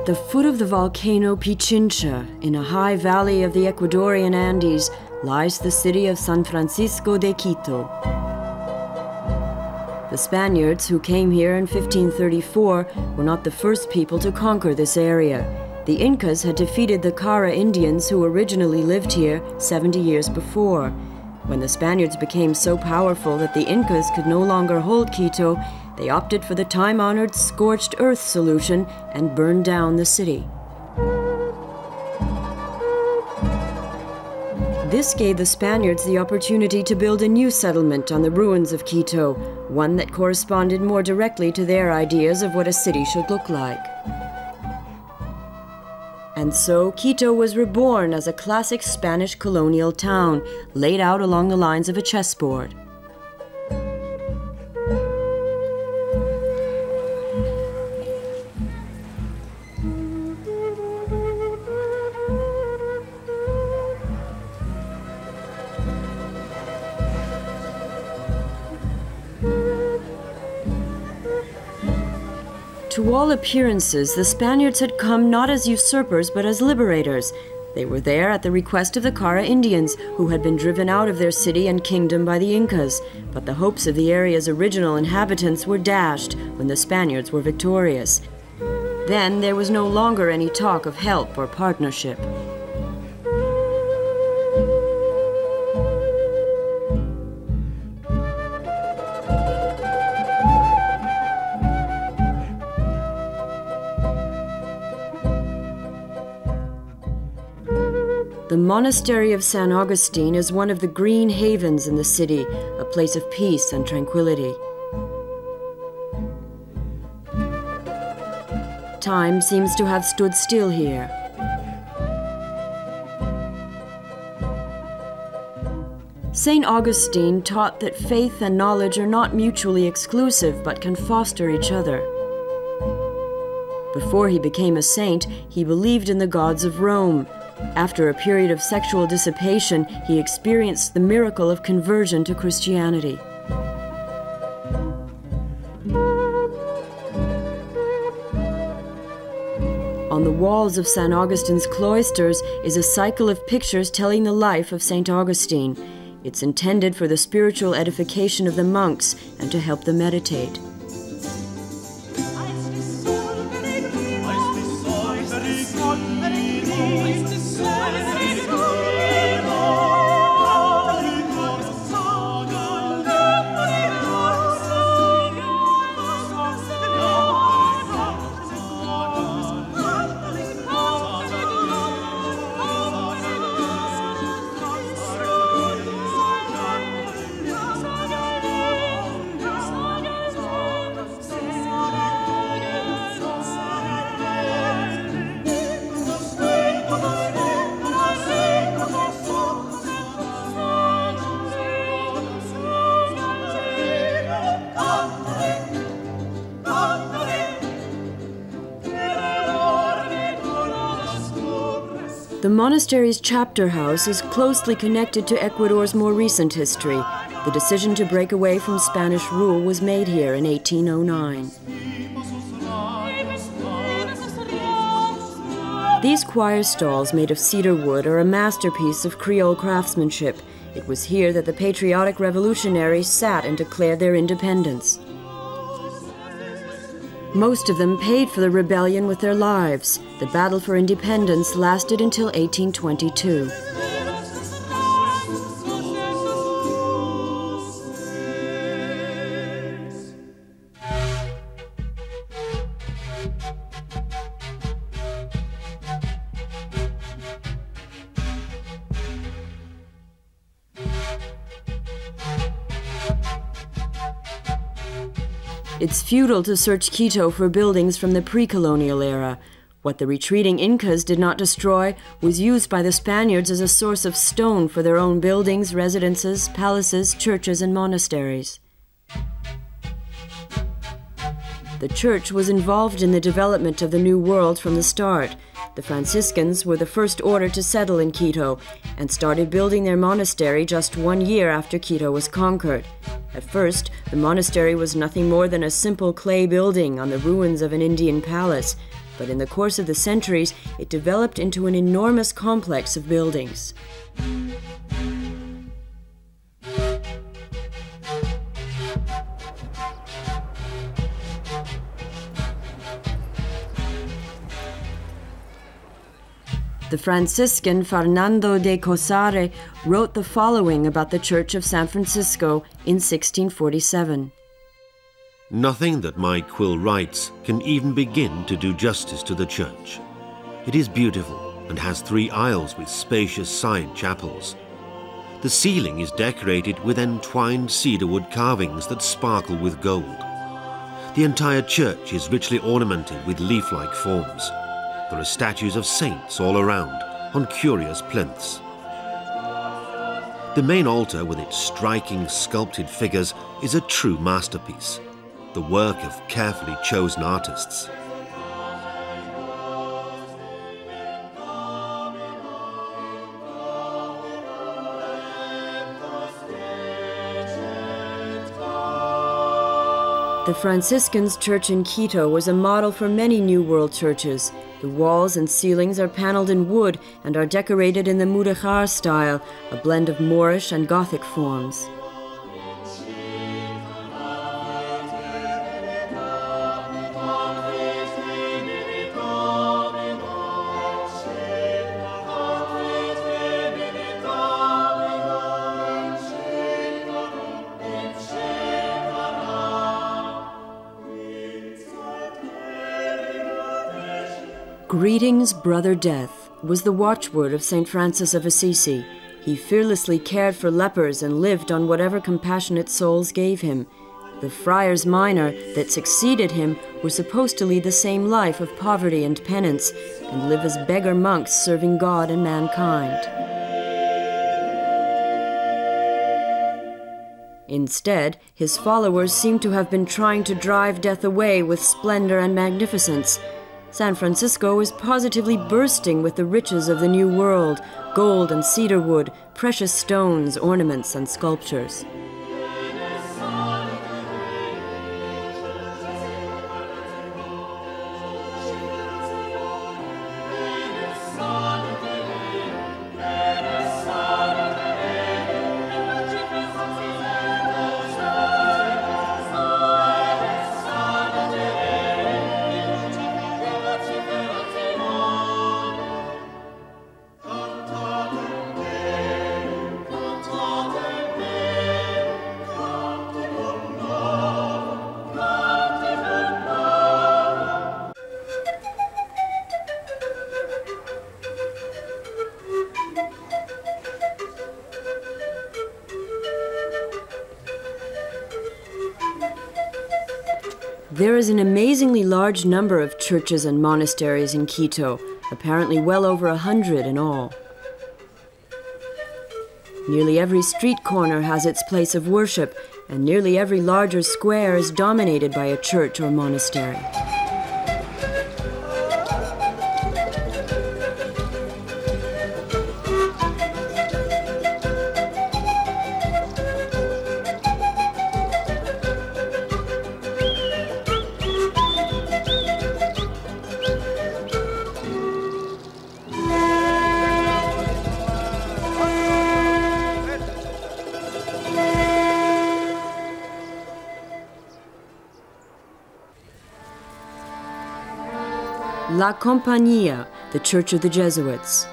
the foot of the volcano Pichincha, in a high valley of the Ecuadorian Andes, lies the city of San Francisco de Quito. The Spaniards, who came here in 1534, were not the first people to conquer this area. The Incas had defeated the Cara Indians who originally lived here 70 years before. When the Spaniards became so powerful that the Incas could no longer hold Quito, they opted for the time-honored scorched earth solution and burned down the city. This gave the Spaniards the opportunity to build a new settlement on the ruins of Quito, one that corresponded more directly to their ideas of what a city should look like. And so Quito was reborn as a classic Spanish colonial town, laid out along the lines of a chessboard. To all appearances, the Spaniards had come not as usurpers but as liberators. They were there at the request of the Cara Indians, who had been driven out of their city and kingdom by the Incas. But the hopes of the area's original inhabitants were dashed when the Spaniards were victorious. Then there was no longer any talk of help or partnership. The monastery of San Augustine is one of the green havens in the city, a place of peace and tranquility. Time seems to have stood still here. St. Augustine taught that faith and knowledge are not mutually exclusive but can foster each other. Before he became a saint, he believed in the gods of Rome. After a period of sexual dissipation, he experienced the miracle of conversion to Christianity. On the walls of St. Augustine's cloisters is a cycle of pictures telling the life of St. Augustine. It's intended for the spiritual edification of the monks and to help them meditate. The monastery's chapter house is closely connected to Ecuador's more recent history. The decision to break away from Spanish rule was made here in 1809. These choir stalls made of cedar wood are a masterpiece of Creole craftsmanship. It was here that the patriotic revolutionaries sat and declared their independence. Most of them paid for the rebellion with their lives. The battle for independence lasted until 1822. It's futile to search Quito for buildings from the pre-colonial era. What the retreating Incas did not destroy was used by the Spaniards as a source of stone for their own buildings, residences, palaces, churches, and monasteries. The church was involved in the development of the New World from the start. The Franciscans were the first order to settle in Quito and started building their monastery just 1 year after Quito was conquered. At first, the monastery was nothing more than a simple clay building on the ruins of an Indian palace. but in the course of the centuries, it developed into an enormous complex of buildings. The Franciscan Fernando de Cosare wrote the following about the Church of San Francisco in 1647. Nothing that my quill writes can even begin to do justice to the church. It is beautiful and has 3 aisles with spacious side chapels. The ceiling is decorated with entwined cedarwood carvings that sparkle with gold. The entire church is richly ornamented with leaf-like forms. There are statues of saints all around, on curious plinths. The main altar, with its striking sculpted figures, is a true masterpiece, the work of carefully chosen artists. The Franciscans' church in Quito was a model for many New World churches. The walls and ceilings are paneled in wood and are decorated in the Mudéjar style, a blend of Moorish and Gothic forms. Greetings, Brother Death, was the watchword of St. Francis of Assisi. He fearlessly cared for lepers and lived on whatever compassionate souls gave him. The friars minor that succeeded him were supposed to lead the same life of poverty and penance, and live as beggar monks serving God and mankind. Instead, his followers seem to have been trying to drive death away with splendor and magnificence. San Francisco is positively bursting with the riches of the New World, gold and cedarwood, precious stones, ornaments, and sculptures. There is an amazingly large number of churches and monasteries in Quito, apparently well over 100 in all. Nearly every street corner has its place of worship, and nearly every larger square is dominated by a church or monastery. La Compañía, the Church of the Jesuits.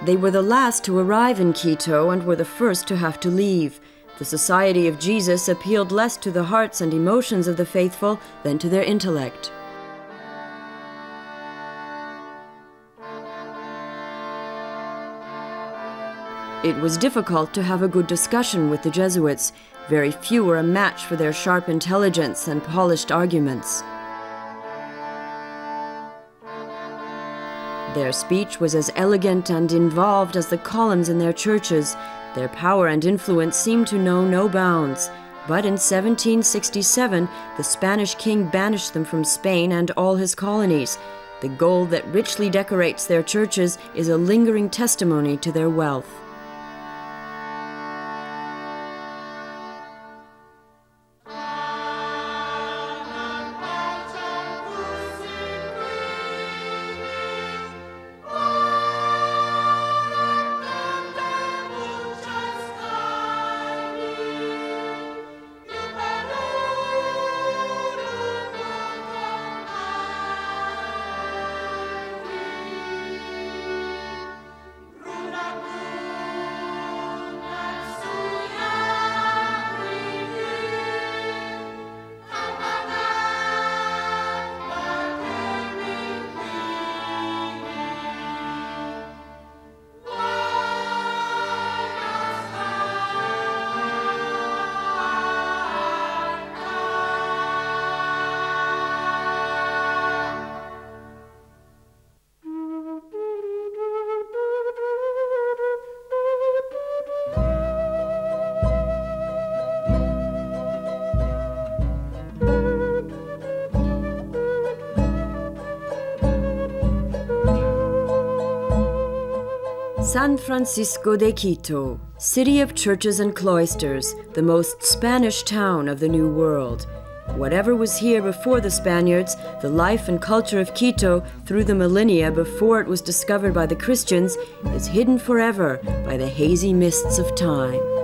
They were the last to arrive in Quito and were the first to have to leave. The Society of Jesus appealed less to the hearts and emotions of the faithful than to their intellect. It was difficult to have a good discussion with the Jesuits. Very few were a match for their sharp intelligence and polished arguments. Their speech was as elegant and involved as the columns in their churches. Their power and influence seemed to know no bounds. But in 1767, the Spanish king banished them from Spain and all his colonies. The gold that richly decorates their churches is a lingering testimony to their wealth. San Francisco de Quito, city of churches and cloisters, the most Spanish town of the New World. Whatever was here before the Spaniards, the life and culture of Quito through the millennia before it was discovered by the Christians, is hidden forever by the hazy mists of time.